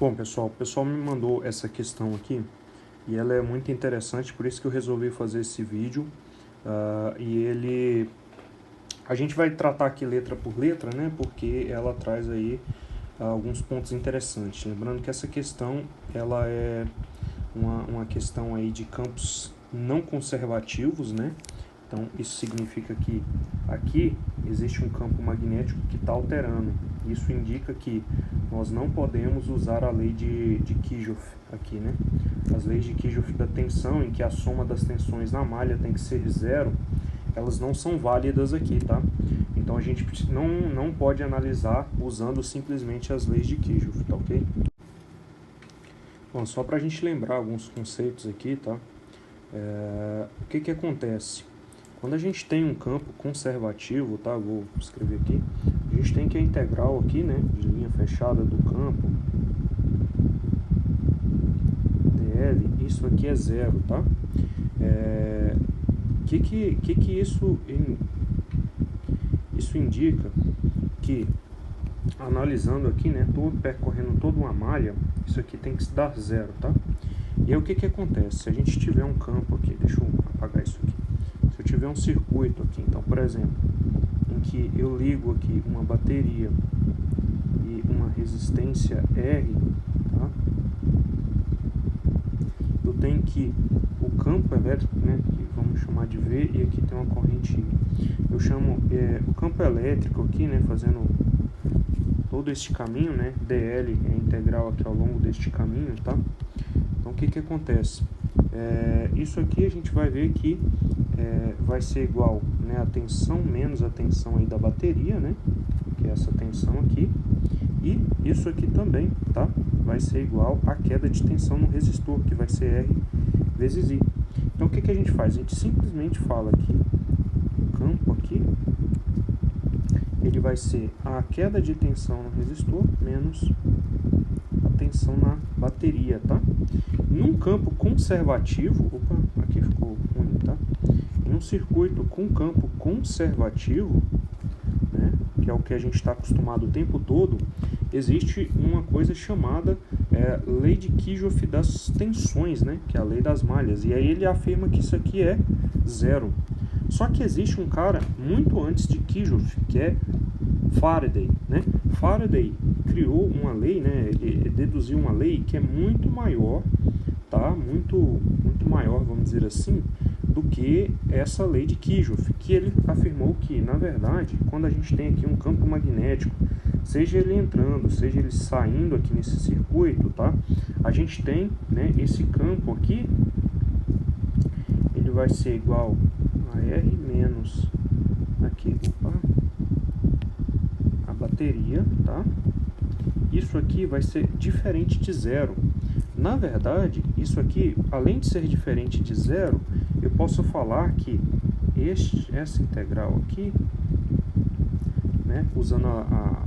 Bom, pessoal, o pessoal me mandou essa questão aqui e ela é muito interessante, por isso que eu resolvi fazer esse vídeo. A gente vai tratar aqui letra por letra, né? Porque ela traz aí alguns pontos interessantes. Lembrando que essa questão ela é uma questão aí de campos não conservativos, né? Então isso significa que aqui existe um campo magnético que está alterando. Isso indica que nós não podemos usar a lei de Kirchhoff aqui, né? As leis de Kirchhoff da tensão, em que a soma das tensões na malha tem que ser zero, elas não são válidas aqui, tá? Então a gente não pode analisar usando simplesmente as leis de Kirchhoff, tá ok? Bom, só para a gente lembrar alguns conceitos aqui, tá? O que acontece? Quando a gente tem um campo conservativo, tá? Vou escrever aqui. A gente tem que a integral aqui, né? De linha fechada do campo dl, isso aqui é zero, tá? Que isso indica? Que analisando aqui, né? Percorrendo toda uma malha, isso aqui tem que dar zero, tá? E aí o que acontece? Se a gente tiver um campo aqui, deixa eu apagar isso aqui. Se eu tiver um circuito aqui, então, por exemplo, em que eu ligo aqui uma bateria e uma resistência R, tá? Eu tenho que o campo elétrico, né, que vamos chamar de V, e aqui tem uma corrente I. Eu chamo o campo elétrico aqui, né, fazendo todo este caminho, né, dl é integral aqui ao longo deste caminho, tá? Então o que acontece? Isso aqui a gente vai ver que vai ser igual, né, a tensão menos a tensão aí da bateria, né, que é essa tensão aqui, e isso aqui também, tá, vai ser igual a queda de tensão no resistor, que vai ser R vezes I. Então o que a gente faz? A gente simplesmente fala que o campo aqui ele vai ser a queda de tensão no resistor menos a tensão na bateria, tá? Num campo conservativo, aqui ficou ruim, tá? Em um circuito com campo conservativo, né, que é o que a gente está acostumado o tempo todo, existe uma coisa chamada lei de Kirchhoff das tensões, né, que é a lei das malhas, e aí ele afirma que isso aqui é zero. Só que existe um cara muito antes de Kirchhoff, que é Faraday, né? Faraday criou uma lei, né? Ele deduziu uma lei que é muito maior, tá? Muito maior, vamos dizer assim, do que essa lei de Kirchhoff, que ele afirmou que, na verdade, quando a gente tem aqui um campo magnético, seja ele entrando, seja ele saindo aqui nesse circuito, tá? A gente tem, né, esse campo aqui, ele vai ser igual a R menos aqui, a bateria, tá? Isso aqui vai ser diferente de zero. Na verdade, isso aqui, além de ser diferente de zero, eu posso falar que essa integral aqui, né, usando a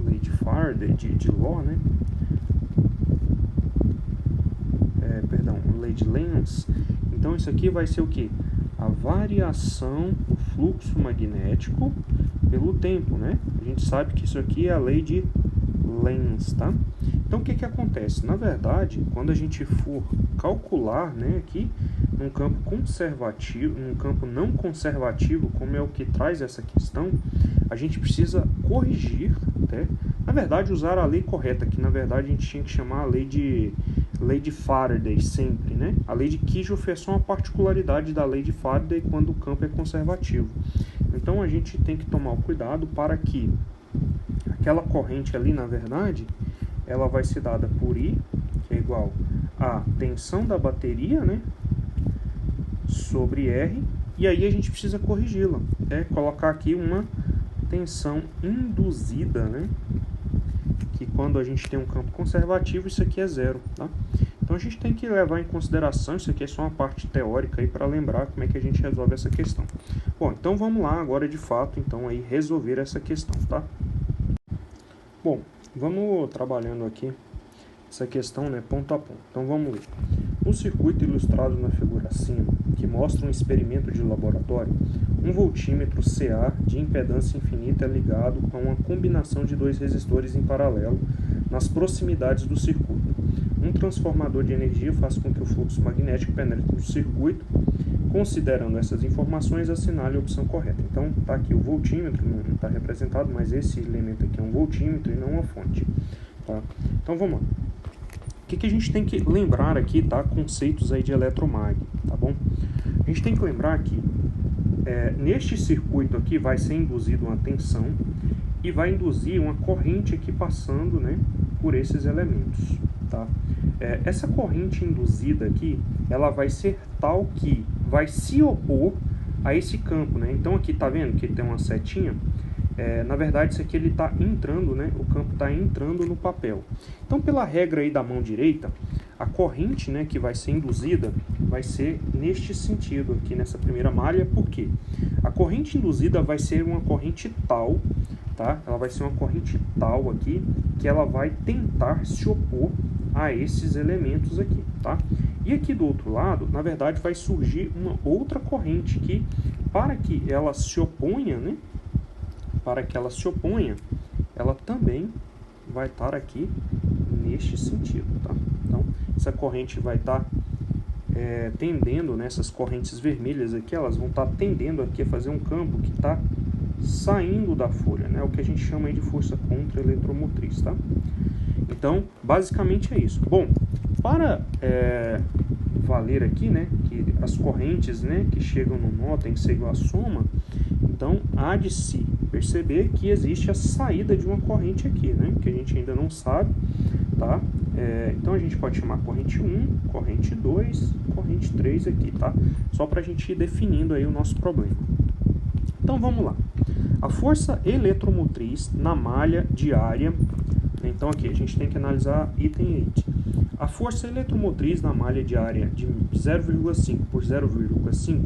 lei de Faraday, de Law, né, lei de Lenz, então isso aqui vai ser o que? A variação do fluxo magnético pelo tempo, né? A gente sabe que isso aqui é a lei de Lenz, tá? Então o que acontece? Na verdade, quando a gente for calcular, né, aqui num campo conservativo, num campo não conservativo, como é o que traz essa questão, a gente precisa corrigir, né? Na verdade, usar a lei correta, que na verdade a gente tinha que chamar a lei de Faraday sempre, né? A lei de Kirchhoff é só uma particularidade da lei de Faraday quando o campo é conservativo. Então a gente tem que tomar o cuidado para que aquela corrente ali, na verdade, ela vai ser dada por I, que é igual a tensão da bateria, né, sobre R, e aí a gente precisa corrigi-la, colocar aqui uma tensão induzida, né, que quando a gente tem um campo conservativo, isso aqui é zero, tá? Então a gente tem que levar em consideração, isso aqui é só uma parte teórica aí para lembrar como é que a gente resolve essa questão. Bom, então vamos lá agora de fato, então aí resolver essa questão, tá? Bom, vamos trabalhando aqui essa questão, né, ponto a ponto. Então vamos ler. No circuito ilustrado na figura acima, que mostra um experimento de laboratório, um voltímetro CA de impedância infinita é ligado a uma combinação de dois resistores em paralelo nas proximidades do circuito. Um transformador de energia faz com que o fluxo magnético penetre no circuito. Considerando essas informações, assinale a opção correta. Então, está aqui o voltímetro, não está representado, mas esse elemento aqui é um voltímetro e não uma fonte. Tá? Então, vamos lá. O que a gente tem que lembrar aqui, tá? Conceitos aí de eletromag, tá bom? A gente tem que lembrar que neste circuito aqui vai ser induzida uma tensão e vai induzir uma corrente aqui passando, né, por esses elementos, tá? Essa corrente induzida aqui, ela vai ser tal que vai se opor a esse campo, né? Então aqui tá vendo que tem uma setinha? Na verdade isso aqui ele está entrando, né? O campo está entrando no papel. Então pela regra aí da mão direita, a corrente, né, que vai ser induzida vai ser neste sentido aqui nessa primeira malha. Por quê? A corrente induzida vai ser uma corrente tal, tá? Ela vai ser uma corrente tal aqui que ela vai tentar se opor a esses elementos aqui, tá? E aqui do outro lado, na verdade, vai surgir uma outra corrente que, para que ela se oponha, né? Para que ela se oponha, ela também vai estar aqui neste sentido, tá? Então, essa corrente vai estar tendendo, nessas correntes vermelhas aqui, elas vão estar tendendo aqui a fazer um campo que está saindo da folha, né? O que a gente chama aí de força contra-eletromotriz, tá? Então, basicamente é isso. Bom, para valer aqui, né, que as correntes, né, que chegam no nó tem que ser igual à soma, então há de se perceber que existe a saída de uma corrente aqui, né, que a gente ainda não sabe, tá? Então a gente pode chamar corrente 1, corrente 2, corrente 3 aqui, tá? Só para a gente ir definindo aí o nosso problema. Então vamos lá. A força eletromotriz na malha diária. Então aqui a gente tem que analisar item 8. A força eletromotriz na malha diária de 0,5 por 0,5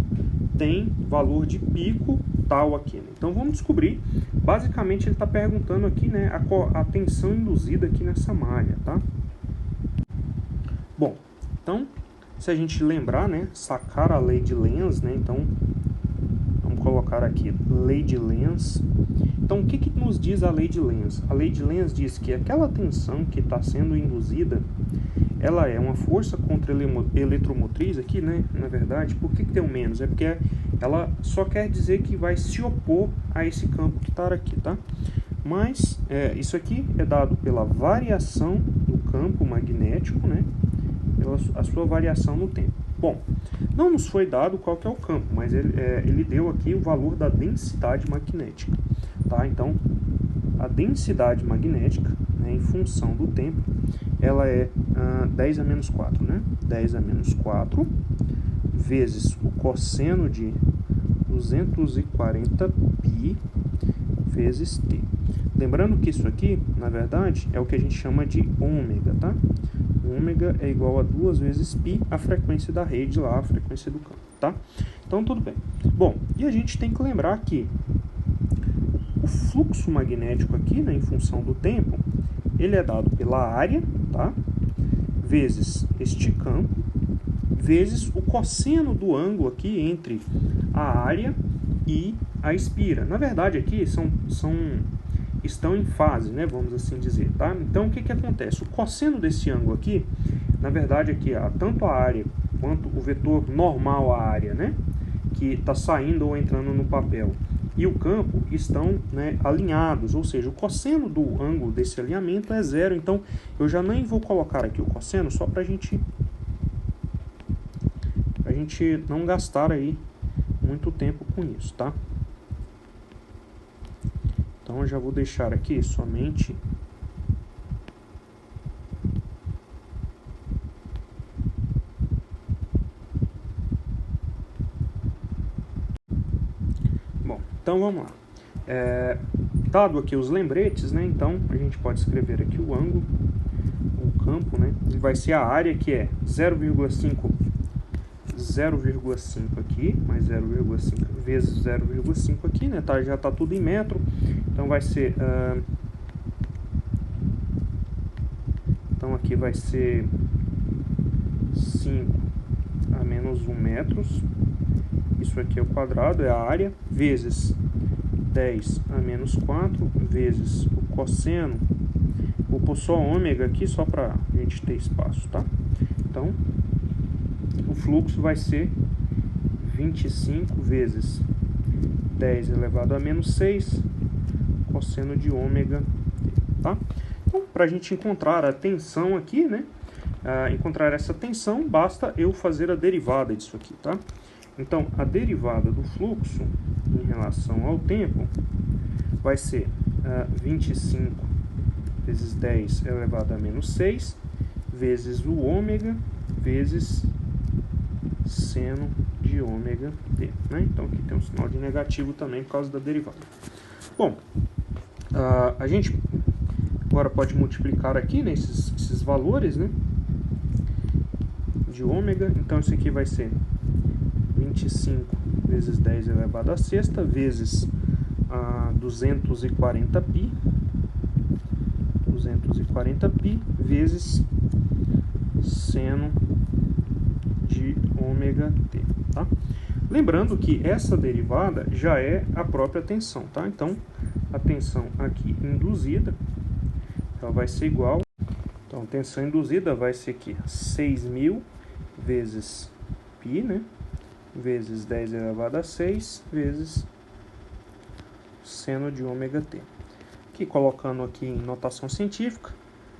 tem valor de pico tal aqui, né? Então vamos descobrir. Basicamente ele está perguntando aqui, né, a tensão induzida aqui nessa malha, tá? Bom, então se a gente lembrar, né, sacar a lei de Lenz, né, então vamos colocar aqui lei de Lenz. Então o que nos diz a lei de Lenz? A lei de Lenz diz que aquela tensão que está sendo induzida, ela é uma força contra-eletromotriz aqui, né? Na verdade, por que tem um menos? É porque ela só quer dizer que vai se opor a esse campo que está aqui, tá? Mas isso aqui é dado pela variação do campo magnético, né? Pela a sua variação no tempo. Bom, não nos foi dado qual que é o campo, mas ele deu aqui o valor da densidade magnética, tá? Então, a densidade magnética, né, em função do tempo, ela é 10 a menos 4, né? 10 a menos 4 vezes o cosseno de 240 π vezes t. Lembrando que isso aqui, na verdade, é o que a gente chama de ômega, tá? Ômega é igual a 2 vezes π, a frequência da rede lá, a frequência do campo, tá? Então, tudo bem. Bom, e a gente tem que lembrar que o fluxo magnético aqui, né, em função do tempo, ele é dado pela área, tá? Vezes este campo, vezes o cosseno do ângulo aqui entre a área e a espira. Na verdade, aqui estão em fase, né, vamos assim dizer, tá? Então, o que acontece? O cosseno desse ângulo aqui, na verdade, aqui, tanto a área quanto o vetor normal à área, né, que está saindo ou entrando no papel, e o campo estão, né, alinhados, ou seja, o cosseno do ângulo desse alinhamento é zero. Então, eu já nem vou colocar aqui o cosseno, só para a gente não gastar aí muito tempo com isso, tá? Então, eu já vou deixar aqui somente então vamos lá. Dado aqui os lembretes, né? Então a gente pode escrever aqui o ângulo, o campo, né? Ele vai ser a área que é 0,5 aqui, mais 0,5 vezes 0,5 aqui, né? Tá, já está tudo em metro. Então vai ser... então aqui vai ser 5 a menos 1 metros. Isso aqui é o quadrado, é a área, vezes 10 a menos 4, vezes o cosseno Vou pôr só ômega aqui, só para a gente ter espaço, tá? Então, o fluxo vai ser 25 vezes 10 elevado a menos 6 cosseno de ômega, tá? Então, para a gente encontrar a tensão aqui, né? Encontrar essa tensão, basta eu fazer a derivada disso aqui, tá? Então, a derivada do fluxo em relação ao tempo vai ser 25 vezes 10 elevado a menos 6 vezes o ômega vezes seno de ômega t, né? Então, aqui tem um sinal de negativo também por causa da derivada. Bom, a gente agora pode multiplicar aqui, né, esses valores, né, de ômega. Então, isso aqui vai ser 25 vezes 10 elevado a sexta vezes 240π vezes seno de ômega t, tá? Lembrando que essa derivada já é a própria tensão, tá? Então, a tensão aqui induzida, ela vai ser igual... Então, a tensão induzida vai ser aqui 6.000 vezes π, né? Vezes 10 elevado a 6 vezes seno de ômega t. Aqui, colocando aqui em notação científica,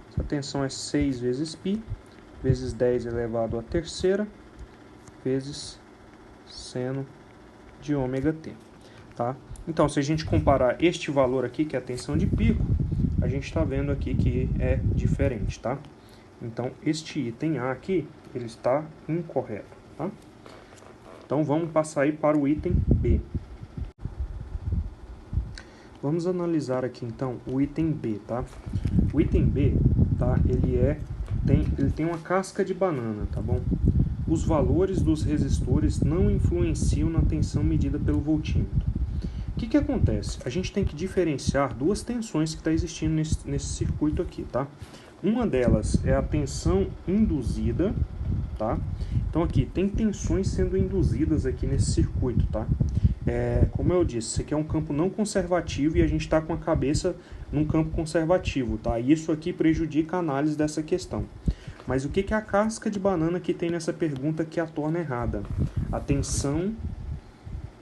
essa tensão é 6 vezes π, vezes 10 elevado à terceira, vezes seno de ômega t, tá? Então, se a gente comparar este valor aqui, que é a tensão de pico, a gente está vendo aqui que é diferente, tá? Então, este item A aqui, ele está incorreto, tá? Então, vamos passar aí para o item B. Vamos analisar aqui, então, o item B, tá? O item B, tá? Ele tem uma casca de banana, tá bom? Os valores dos resistores não influenciam na tensão medida pelo voltímetro. O que acontece? A gente tem que diferenciar duas tensões que está existindo nesse circuito aqui, tá? Uma delas é a tensão induzida, tá? Então aqui, tem tensões sendo induzidas aqui nesse circuito, tá? Como eu disse, isso aqui é um campo não conservativo e a gente está com a cabeça num campo conservativo, tá? E isso aqui prejudica a análise dessa questão. Mas o que é a casca de banana que tem nessa pergunta que a torna errada? A tensão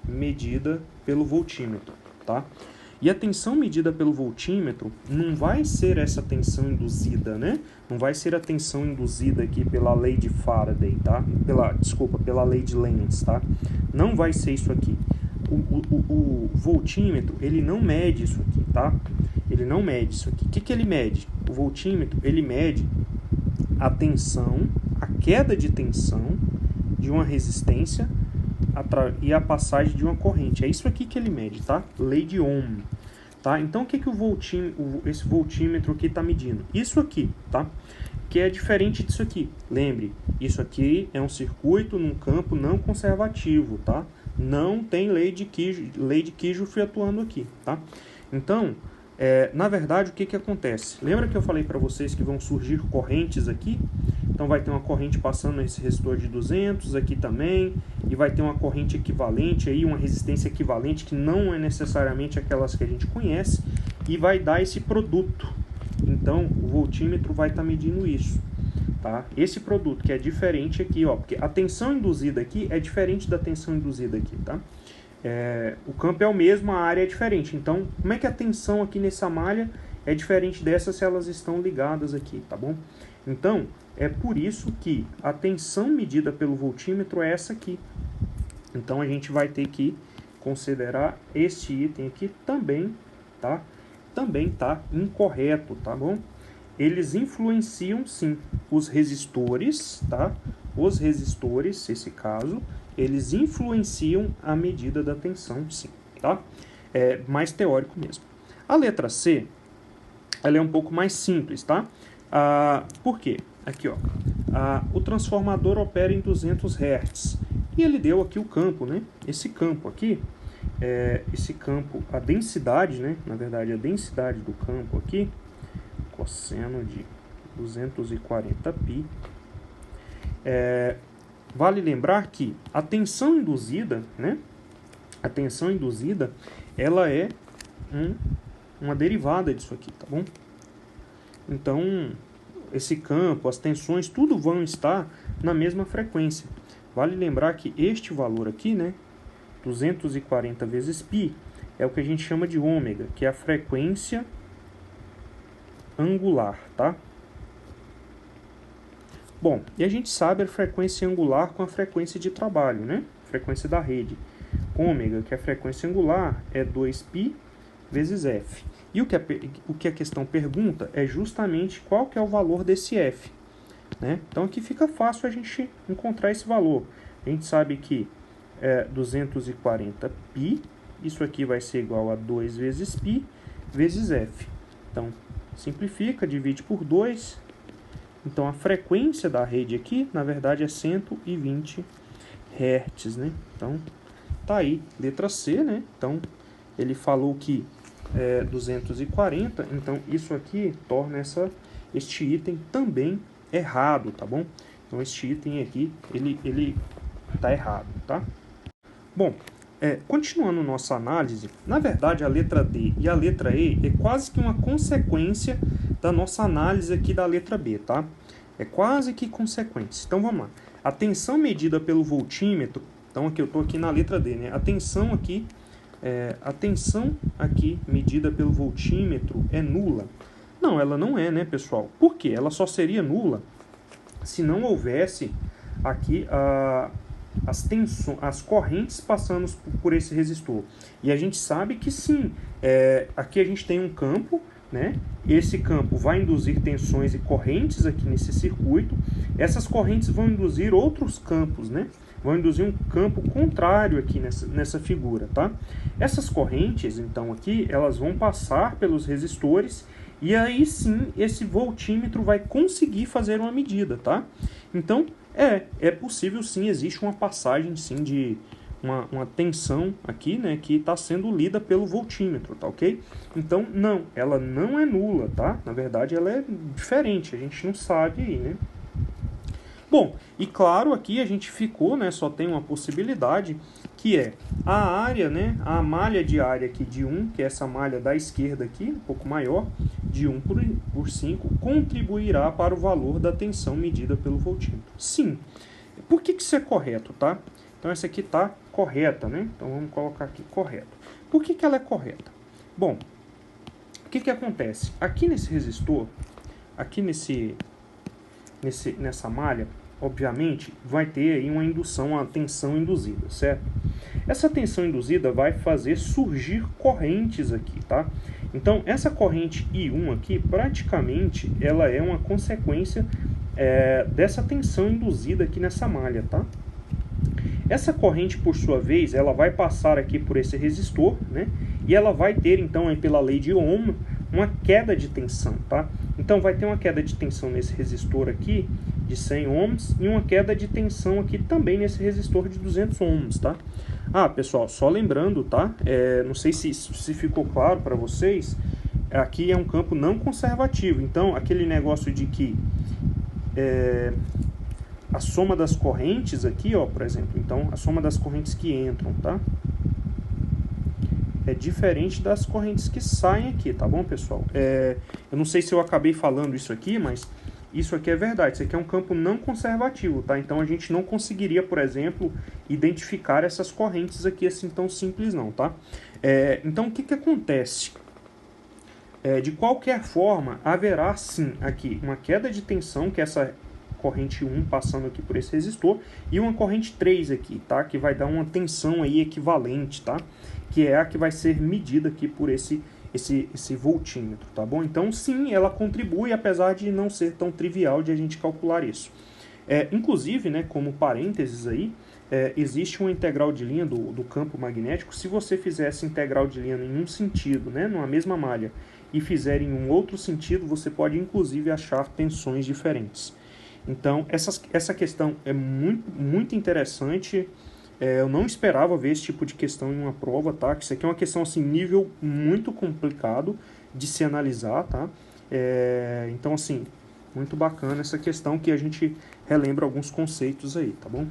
medida pelo voltímetro, tá? E a tensão medida pelo voltímetro não vai ser essa tensão induzida, né? Não vai ser a tensão induzida aqui pela lei de Faraday, tá? Pela lei de Lenz, tá? Não vai ser isso aqui. O voltímetro, ele não mede isso aqui, tá? Ele não mede isso aqui. O que ele mede? O voltímetro, ele mede a tensão, a queda de tensão de uma resistência e a passagem de uma corrente. É isso aqui que ele mede, tá? Lei de Ohm, tá? Então, o que esse voltímetro aqui está medindo? Isso aqui, tá? Que é diferente disso aqui. Lembre, isso aqui é um circuito num campo não conservativo, tá? Não tem lei de Kirchhoff atuando aqui, tá? Então, na verdade, o que acontece? Lembra que eu falei para vocês que vão surgir correntes aqui? Então, vai ter uma corrente passando nesse resistor de 200, aqui também, e vai ter uma corrente equivalente, aí, uma resistência equivalente, que não é necessariamente aquelas que a gente conhece, e vai dar esse produto. Então, o voltímetro vai estar medindo isso, tá? Esse produto que é diferente aqui, ó, porque a tensão induzida aqui é diferente da tensão induzida aqui, tá? O campo é o mesmo, a área é diferente. Então, como é que a tensão aqui nessa malha é diferente dessa se elas estão ligadas aqui, tá bom? Então, é por isso que a tensão medida pelo voltímetro é essa aqui. Então, a gente vai ter que considerar este item aqui também, tá? Também tá incorreto, tá bom? Eles influenciam, sim, os resistores, tá? Os resistores, esse caso, eles influenciam a medida da tensão, sim, tá? É mais teórico mesmo. A letra C, ela é um pouco mais simples, tá? Por quê? Aqui, ó. O transformador opera em 200 Hz. E ele deu aqui o campo, né? Esse campo aqui, a densidade, né? Na verdade, a densidade do campo aqui, cosseno de 240π. Vale lembrar que a tensão induzida, né? A tensão induzida, ela é uma derivada disso aqui, tá bom? Então, esse campo, as tensões, tudo vão estar na mesma frequência. Vale lembrar que este valor aqui, né, 240 vezes π, é o que a gente chama de ômega, que é a frequência angular, tá? Bom, e a gente sabe a frequência angular com a frequência de trabalho, né? Frequência da rede. Ômega, que é a frequência angular, é 2π vezes f. E o que a questão pergunta é justamente qual que é o valor desse f, né? Então aqui fica fácil a gente encontrar esse valor. A gente sabe que é 240π, isso aqui vai ser igual a 2 vezes π vezes f. Então, simplifica, divide por 2. Então, a frequência da rede aqui, na verdade, é 120 Hz, né? Então, tá aí, letra C, né? Então, ele falou que é 240, então isso aqui torna este item também errado, tá bom? Então, este item aqui, ele tá errado, tá? Bom, continuando nossa análise, na verdade, a letra D e a letra E é quase que uma consequência da nossa análise aqui da letra B, tá? É quase que consequência. Então, vamos lá. A tensão medida pelo voltímetro, então aqui eu estou aqui na letra D, né? A tensão aqui medida pelo voltímetro é nula. Não, ela não é, né, pessoal? Por quê? Ela só seria nula se não houvesse aqui as correntes passando por esse resistor. E a gente sabe que sim, aqui a gente tem um campo, né? Esse campo vai induzir tensões e correntes aqui nesse circuito. Essas correntes vão induzir outros campos, né? Vão induzir um campo contrário aqui nessa figura, tá? Essas correntes, então, aqui, elas vão passar pelos resistores e aí sim esse voltímetro vai conseguir fazer uma medida, tá? Então, é possível sim, existe uma passagem sim de uma tensão aqui, né, que está sendo lida pelo voltímetro, tá ok? Então, não, ela não é nula, tá? Na verdade, ela é diferente, a gente não sabe aí, né? Bom, e claro, aqui a gente ficou, né, só tem uma possibilidade, que é a área, né, a malha de área aqui de 1, que é essa malha da esquerda aqui, um pouco maior, de 1 por 5, contribuirá para o valor da tensão medida pelo voltímetro. Sim. Por que isso é correto, tá? Então, essa aqui está correta, né? Então, vamos colocar aqui correto. Por que ela é correta? Bom, o que acontece? Aqui nesse resistor, aqui nessa malha, obviamente, vai ter aí uma indução, uma tensão induzida, certo? Essa tensão induzida vai fazer surgir correntes aqui, tá? Então, essa corrente I1 aqui, praticamente, ela é uma consequência dessa tensão induzida aqui nessa malha, tá? Essa corrente, por sua vez, ela vai passar aqui por esse resistor, né? E ela vai ter, então, aí, pela lei de Ohm, uma queda de tensão, tá? Então, vai ter uma queda de tensão nesse resistor aqui, de 100 ohms, e uma queda de tensão aqui também nesse resistor de 200 ohms, tá? Ah, pessoal, só lembrando, tá? Não sei se ficou claro para vocês, aqui é um campo não conservativo. Então, aquele negócio de que a soma das correntes aqui, ó, por exemplo, então, a soma das correntes que entram, tá? É diferente das correntes que saem aqui, tá bom, pessoal? Eu não sei se eu acabei falando isso aqui, mas isso aqui é verdade. Isso aqui é um campo não conservativo, tá? Então, a gente não conseguiria, por exemplo, identificar essas correntes aqui assim tão simples não, tá? Então, o que acontece? De qualquer forma, haverá sim aqui uma queda de tensão, que é essa corrente 1 passando aqui por esse resistor, e uma corrente 3 aqui, tá? Que vai dar uma tensão aí equivalente, tá? Que é a que vai ser medida aqui por esse voltímetro, tá bom? Então, sim, ela contribui, apesar de não ser tão trivial de a gente calcular isso. Inclusive, né, como parênteses aí, existe uma integral de linha do campo magnético. Se você fizer essa integral de linha em um sentido, né, numa mesma malha, e fizer em um outro sentido, você pode, inclusive, achar tensões diferentes. Então, essa questão é muito, muito interessante. Eu não esperava ver esse tipo de questão em uma prova, tá? Isso aqui é uma questão, assim, nível muito complicado de se analisar, tá? Então, assim, muito bacana essa questão que a gente relembra alguns conceitos aí, tá bom?